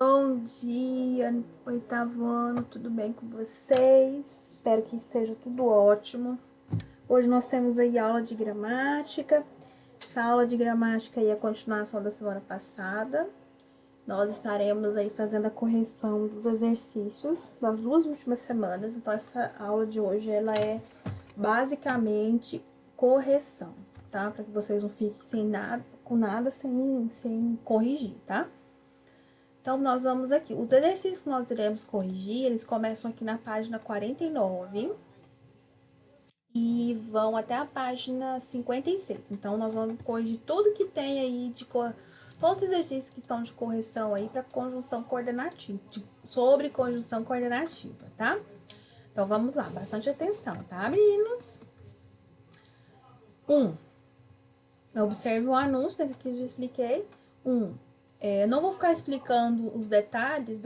Bom dia, oitavo ano, tudo bem com vocês? Espero que esteja tudo ótimo. Hoje nós temos aí aula de gramática. Essa aula de gramática aí é a continuação da semana passada. Nós estaremos aí fazendo a correção dos exercícios das duas últimas semanas. Então, essa aula de hoje, ela é basicamente correção, tá? Para que vocês não fiquem sem nada, com nada sem corrigir, tá? Então, nós vamos aqui. Os exercícios que nós iremos corrigir, eles começam aqui na página 49 e vão até a página 56. Então, nós vamos corrigir tudo que tem aí de todos os exercícios que estão de correção aí para conjunção coordenativa, sobre conjunção coordenativa, tá? Então, vamos lá, bastante atenção, tá, meninos? 1. Observe o anúncio, desse aqui eu já expliquei. 1. Não vou ficar explicando os detalhes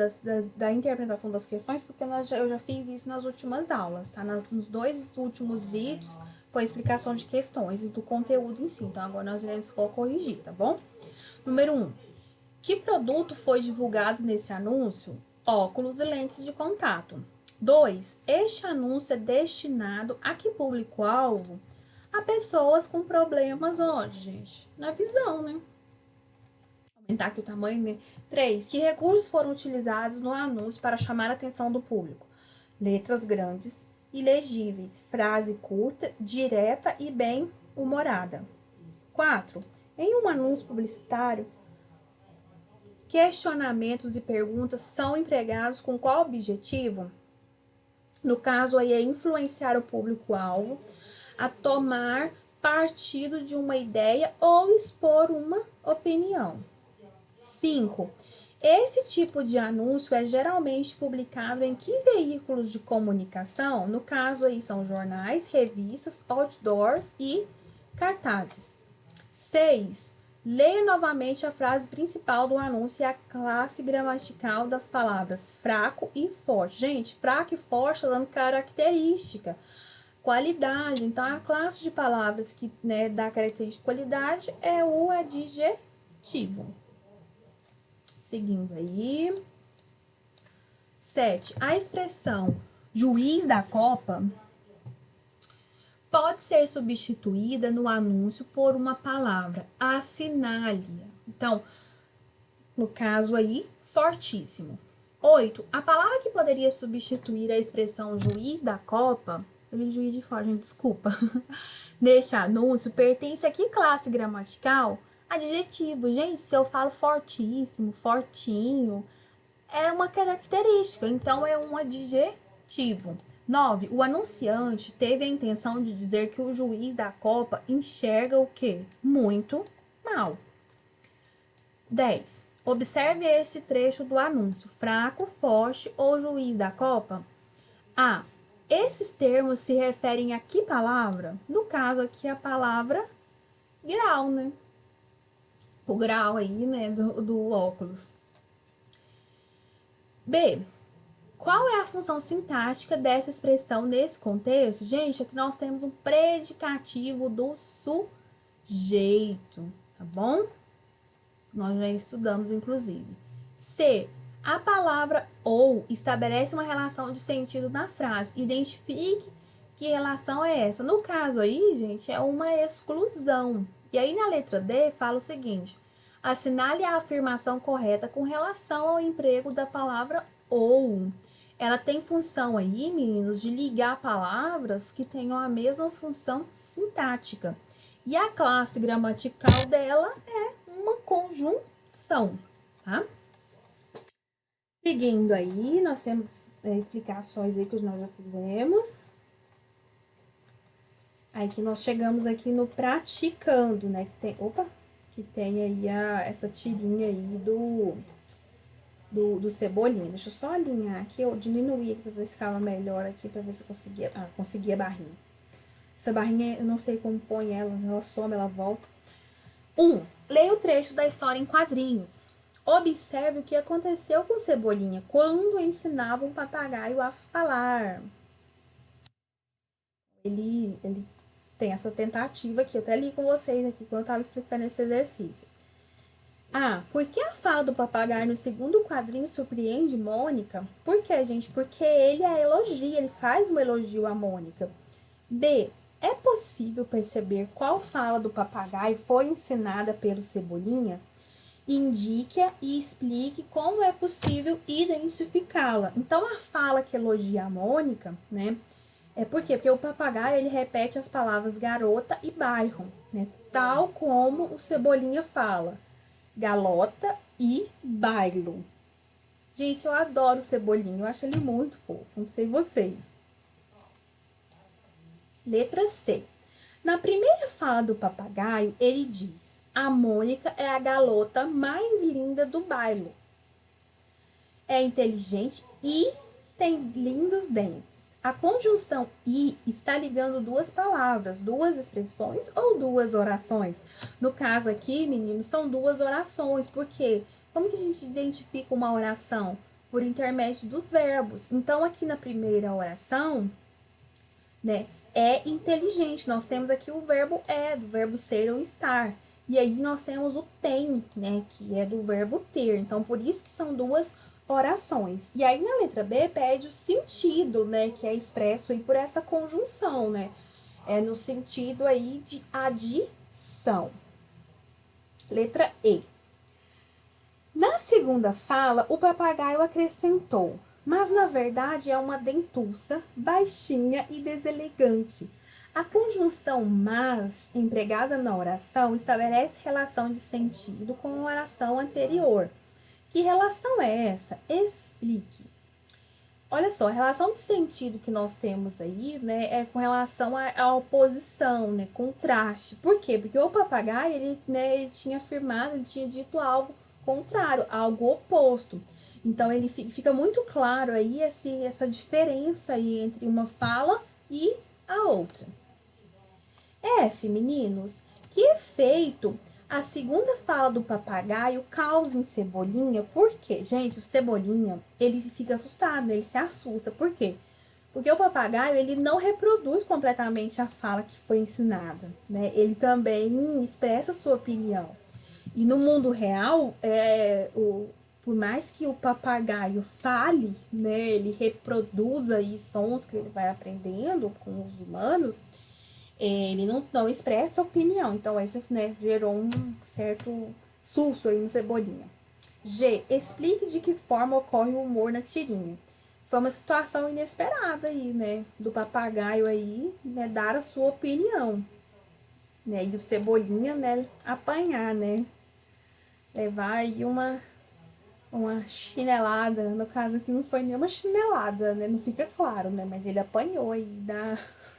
da interpretação das questões, porque eu já fiz isso nas últimas aulas, tá? Nos dois últimos vídeos foi a explicação de questões e do conteúdo em si. Então, agora nós iremos só corrigir, tá bom? Número 1. Que produto foi divulgado nesse anúncio? Óculos e lentes de contato. 2. Este anúncio é destinado a que público-alvo? A pessoas com problemas onde, gente? Na visão, né? Aumentar aqui o tamanho, né? 3. Que recursos foram utilizados no anúncio para chamar a atenção do público? Letras grandes e legíveis, frase curta, direta e bem humorada. 4. Em um anúncio publicitário, questionamentos e perguntas são empregados com qual objetivo? No caso aí é influenciar o público-alvo a tomar partido de uma ideia ou expor uma opinião. 5. Esse tipo de anúncio é geralmente publicado em que veículos de comunicação? No caso aí são jornais, revistas, outdoors e cartazes. 6. Leia novamente a frase principal do anúncio e a classe gramatical das palavras fraco e forte. Gente, fraco e forte está dando característica, qualidade. Então, a classe de palavras que, né, dá característica de qualidade é o adjetivo. Seguindo aí. 7. A expressão juiz da Copa pode ser substituída no anúncio por uma palavra, assinale-a. Então, no caso aí, fortíssimo. 8. A palavra que poderia substituir a expressão juiz da Copa, eu li juiz de fora, gente, desculpa, neste anúncio, pertence a que classe gramatical? Adjetivo. Gente, se eu falo fortíssimo, fortinho, é uma característica, então é um adjetivo. 9. O anunciante teve a intenção de dizer que o juiz da Copa enxerga o quê? Muito mal. 10. Observe este trecho do anúncio. Fraco, forte ou juiz da Copa? A. Esses termos se referem a que palavra? No caso aqui, a palavra grau, né? O grau aí, né, do óculos. B. Qual é a função sintática dessa expressão nesse contexto? Gente, aqui nós temos um predicativo do sujeito, tá bom? Nós já estudamos, inclusive. C. A palavra ou estabelece uma relação de sentido na frase. Identifique que relação é essa. No caso aí, gente, é uma exclusão. E aí, na letra D, fala o seguinte. Assinale a afirmação correta com relação ao emprego da palavra ou. Ela tem função aí, meninos, de ligar palavras que tenham a mesma função sintática. E a classe gramatical dela é uma conjunção, tá? Seguindo aí, nós temos explicações aí que nós já fizemos. Aí que nós chegamos aqui no praticando, né? Que tem aí essa tirinha aí do Cebolinha. Deixa eu só alinhar aqui, eu diminuí aqui pra ver se ficava melhor aqui, pra ver se eu conseguia a barrinha. Essa barrinha, eu não sei como põe ela some, ela volta. 1. Leia o trecho da história em quadrinhos. Observe o que aconteceu com Cebolinha quando ensinava um papagaio a falar. Ele tem essa tentativa aqui, eu até li com vocês aqui quando eu estava explicando esse exercício. Ah, por que a fala do papagaio no segundo quadrinho surpreende Mônica? Por quê, gente? Porque ele a elogia, ele faz um elogio a Mônica. B. É possível perceber qual fala do papagaio foi ensinada pelo Cebolinha? Indique-a e explique como é possível identificá-la. Então, a fala que elogia a Mônica, né? É por quê? Porque o papagaio, ele repete as palavras garota e bairro, né? Tal como o Cebolinha fala. Galota e bailo. Gente, eu adoro o Cebolinha, eu acho ele muito fofo, não sei vocês. Letra C. Na primeira fala do papagaio, ele diz: a Mônica é a galota mais linda do bairro. É inteligente e tem lindos dentes. A conjunção e está ligando duas palavras, duas expressões ou duas orações. No caso aqui, meninos, são duas orações. Por quê? Como que a gente identifica uma oração? Por intermédio dos verbos. Então, aqui na primeira oração, né, é inteligente. Nós temos aqui o verbo é, do verbo ser ou estar. E aí nós temos o tem, né, que é do verbo ter. Então, por isso que são duas orações. E aí na letra B pede o sentido, né, que é expresso aí por essa conjunção, né? É no sentido aí de adição. Letra E. Na segunda fala, o papagaio acrescentou: mas na verdade é uma dentuça, baixinha e deselegante. A conjunção mas, empregada na oração, estabelece relação de sentido com a oração anterior. Que relação é essa? Explique. Olha só, a relação de sentido que nós temos aí, né, é com relação à oposição, né, contraste. Por quê? Porque o papagaio, ele tinha afirmado, ele tinha dito algo contrário, algo oposto. Então, ele fica muito claro aí essa diferença aí entre uma fala e a outra. F, meninos, que efeito a segunda fala do papagaio causa em Cebolinha? Por quê? Gente, o Cebolinha, ele fica assustado, ele se assusta. Por quê? Porque o papagaio, ele não reproduz completamente a fala que foi ensinada, né? Ele também expressa sua opinião. E no mundo real, por mais que o papagaio fale, né, ele reproduza aí sons que ele vai aprendendo com os humanos, ele não expressa opinião. Então, isso, né, gerou um certo susto aí no Cebolinha. G. Explique de que forma ocorre o humor na tirinha. Foi uma situação inesperada aí, né? Do papagaio aí, né, dar a sua opinião. Né? E o Cebolinha, né, apanhar, né? Levar aí uma chinelada. No caso aqui não foi nenhuma chinelada, né? Não fica claro, né? Mas ele apanhou aí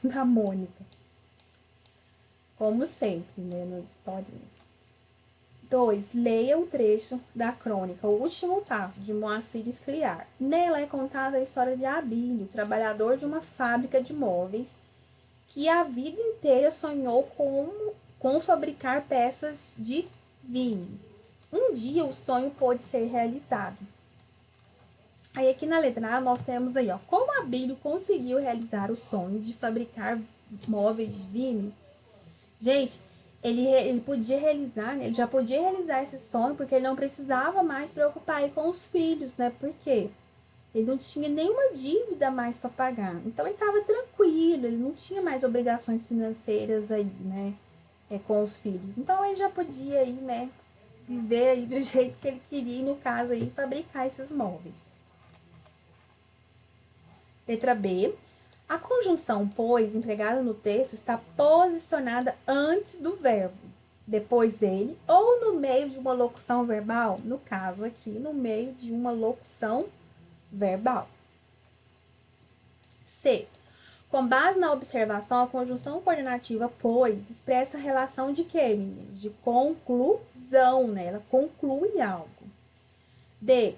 da Mônica. Como sempre, né, nas historinhas. 2. Leia o trecho da crônica O Último Passo, de Moacir Scliar. Nela é contada a história de Abílio, trabalhador de uma fábrica de móveis, que a vida inteira sonhou com fabricar peças de vinho. Um dia o sonho pôde ser realizado. Aí aqui na letra A nós temos aí, ó, como Abílio conseguiu realizar o sonho de fabricar móveis de vinho. Gente, ele podia realizar, né? Ele já podia realizar esse sonho porque ele não precisava mais preocupar aí com os filhos, né? Por quê? Ele não tinha nenhuma dívida mais para pagar. Então ele estava tranquilo, ele não tinha mais obrigações financeiras aí, né? Com os filhos. Então ele já podia aí, né? Viver aí do jeito que ele queria, e no caso aí, fabricar esses móveis. Letra B. A conjunção pois, empregada no texto, está posicionada antes do verbo, depois dele, ou no meio de uma locução verbal? No caso aqui, no meio de uma locução verbal. C. Com base na observação, a conjunção coordenativa pois expressa a relação de quê, meninos? De conclusão, né? Ela conclui algo. D.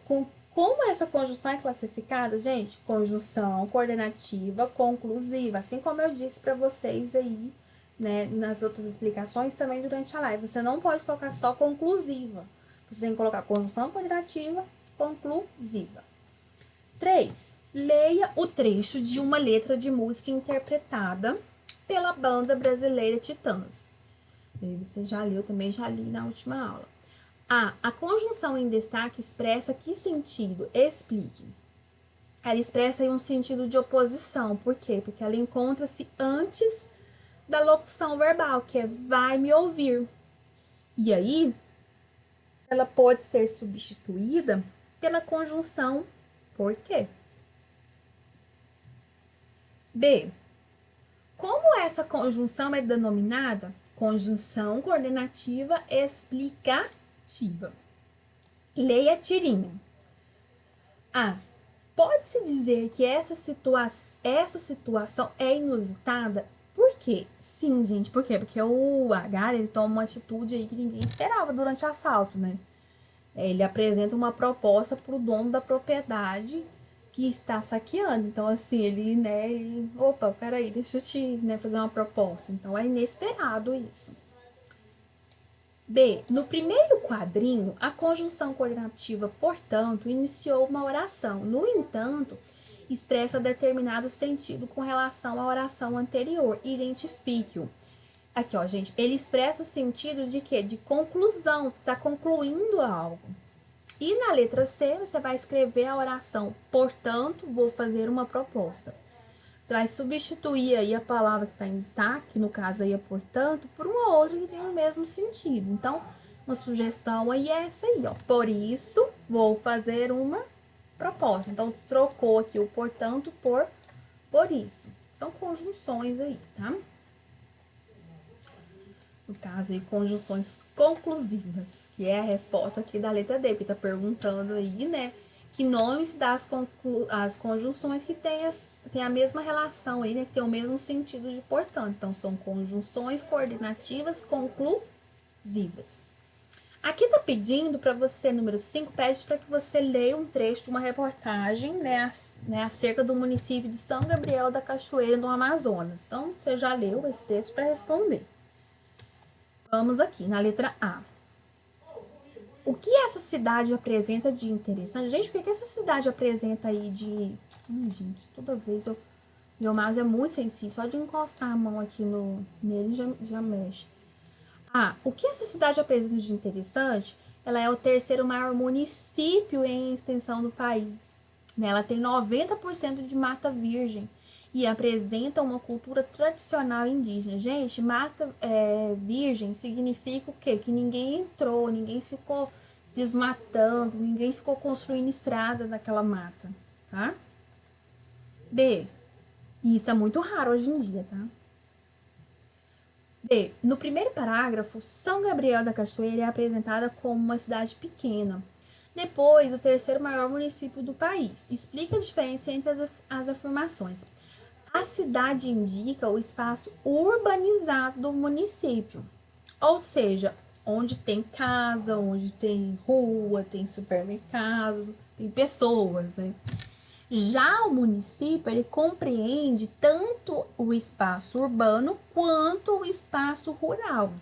Como essa conjunção é classificada, gente? Conjunção coordenativa conclusiva. Assim como eu disse para vocês aí, né, nas outras explicações, também durante a live. Você não pode colocar só conclusiva. Você tem que colocar conjunção coordenativa conclusiva. 3. Leia o trecho de uma letra de música interpretada pela banda brasileira Titãs. Você já leu, também já li na última aula. A conjunção em destaque expressa que sentido? Explique. Ela expressa aí um sentido de oposição. Por quê? Porque ela encontra-se antes da locução verbal, que é vai me ouvir. E aí, ela pode ser substituída pela conjunção por quê. B. Como essa conjunção é denominada? Conjunção coordenativa explicativa. Leia a tirinha. A. Pode-se dizer que essa situação é inusitada? Por quê? Sim, gente, por quê? Porque o Agar, ele toma uma atitude aí que ninguém esperava durante o assalto, né? Ele apresenta uma proposta para o dono da propriedade que está saqueando. Então, assim, opa, peraí, deixa eu te fazer uma proposta. Então, é inesperado isso. B. No primeiro quadrinho, a conjunção coordenativa, portanto, iniciou uma oração. No entanto, expressa determinado sentido com relação à oração anterior. Identifique-o. Aqui, ó, gente, ele expressa o sentido de quê? De conclusão, está concluindo algo. E na letra C, você vai escrever a oração, portanto, vou fazer uma proposta. Você vai substituir aí a palavra que está em destaque, no caso aí é portanto, por uma outra que tem o mesmo sentido. Então, uma sugestão aí é essa aí, ó. Por isso, vou fazer uma proposta. Então, trocou aqui o portanto por isso. São conjunções aí, tá? No caso aí, conjunções conclusivas, que é a resposta aqui da letra D, que tá perguntando aí, né? Que nome se dá as conjunções que tem a mesma relação aí, né? Que tem o mesmo sentido de portanto. Então, são conjunções coordenativas conclusivas. Aqui tá pedindo para você, número 5, pede para que você leia um trecho de uma reportagem, né, acerca do município de São Gabriel da Cachoeira, no Amazonas. Então, você já leu esse texto para responder. Vamos aqui, na letra A. O que essa cidade apresenta de interessante? Gente, o que essa cidade apresenta aí de... Ai, gente, toda vez meu mouse é muito sensível. Só de encostar a mão aqui nele já mexe. O que essa cidade apresenta de interessante? Ela é o terceiro maior município em extensão do país. Ela tem 90% de mata virgem e apresenta uma cultura tradicional indígena. Gente, mata virgem significa o quê? Que ninguém entrou, ninguém ficou desmatando, ninguém ficou construindo estrada naquela mata, tá? B. Isso é muito raro hoje em dia, tá? B. No primeiro parágrafo, São Gabriel da Cachoeira é apresentada como uma cidade pequena. Depois, o terceiro maior município do país. Explica a diferença entre as afirmações. A cidade indica o espaço urbanizado do município, ou seja, onde tem casa, onde tem rua, tem supermercado, tem pessoas, né? Já o município, ele compreende tanto o espaço urbano quanto o espaço rural.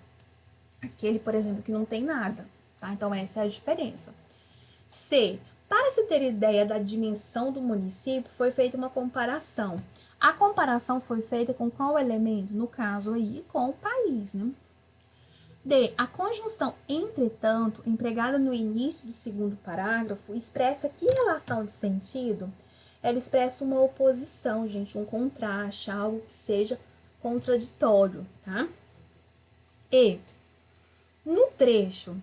Aquele, por exemplo, que não tem nada, tá? Então, essa é a diferença. C. Para se ter ideia da dimensão do município, foi feita uma comparação. A comparação foi feita com qual elemento? No caso aí, com o país, né? D. A conjunção entretanto, empregada no início do segundo parágrafo, expressa que relação de sentido? Ela expressa uma oposição, gente, um contraste, algo que seja contraditório, tá? E. No trecho,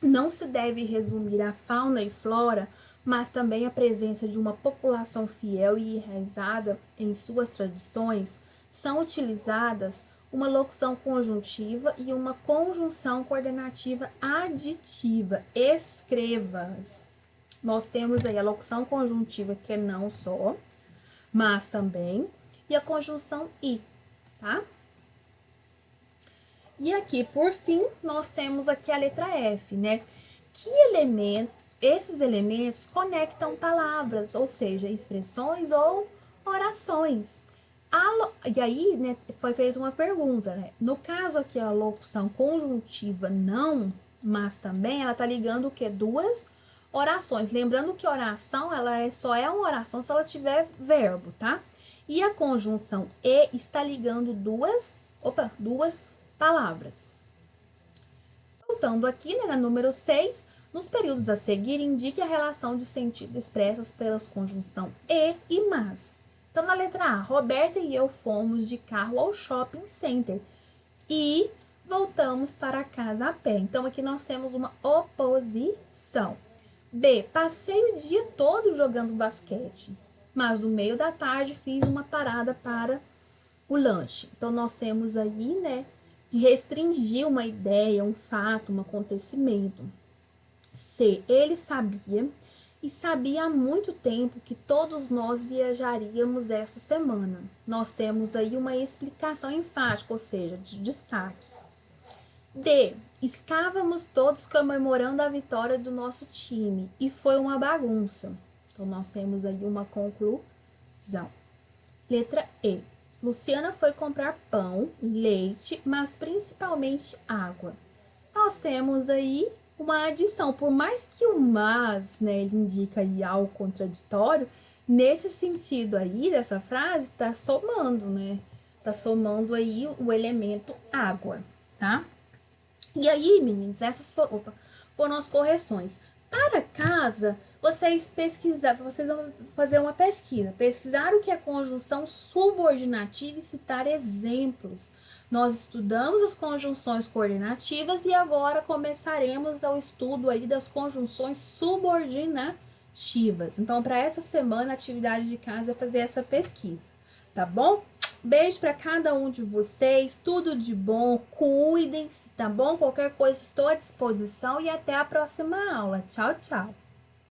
não se deve resumir a fauna e flora, mas também a presença de uma população fiel e enraizada em suas tradições, são utilizadas uma locução conjuntiva e uma conjunção coordenativa aditiva. Escreva-as. Nós temos aí a locução conjuntiva, que é não só, mas também, e a conjunção e, tá? E aqui, por fim, nós temos aqui a letra F, né? Esses elementos conectam palavras, ou seja, expressões ou orações. E aí, né, foi feita uma pergunta, né? No caso aqui, a locução conjuntiva não, mas também, ela tá ligando o quê? Duas orações. Lembrando que oração, só é uma oração se ela tiver verbo, tá? E a conjunção e está ligando duas palavras. Voltando aqui, né, na número 6, nos períodos a seguir, indique a relação de sentido expressas pelas conjunção e mas. Então, na letra A, Roberta e eu fomos de carro ao shopping center e voltamos para casa a pé. Então, aqui nós temos uma oposição. B, passei o dia todo jogando basquete, mas no meio da tarde fiz uma parada para o lanche. Então, nós temos aí, né, de restringir uma ideia, um fato, um acontecimento. C, ele sabia e sabia há muito tempo que todos nós viajaríamos esta semana. Nós temos aí uma explicação enfática, ou seja, de destaque. D, estávamos todos comemorando a vitória do nosso time e foi uma bagunça. Então, nós temos aí uma conclusão. Letra E, Luciana foi comprar pão, leite, mas principalmente água. Nós temos aí uma adição, por mais que o mas, né, ele indica aí algo contraditório, nesse sentido aí dessa frase, tá somando, né? Tá somando aí o elemento água, tá? E aí, meninos, essas foram as correções. Para casa, vocês vão fazer uma pesquisa. Pesquisar o que é conjunção subordinativa e citar exemplos. Nós estudamos as conjunções coordenativas e agora começaremos o estudo aí das conjunções subordinativas. Então, para essa semana, a atividade de casa é fazer essa pesquisa, tá bom? Beijo para cada um de vocês, tudo de bom, cuidem-se, tá bom? Qualquer coisa estou à disposição e até a próxima aula. Tchau, tchau!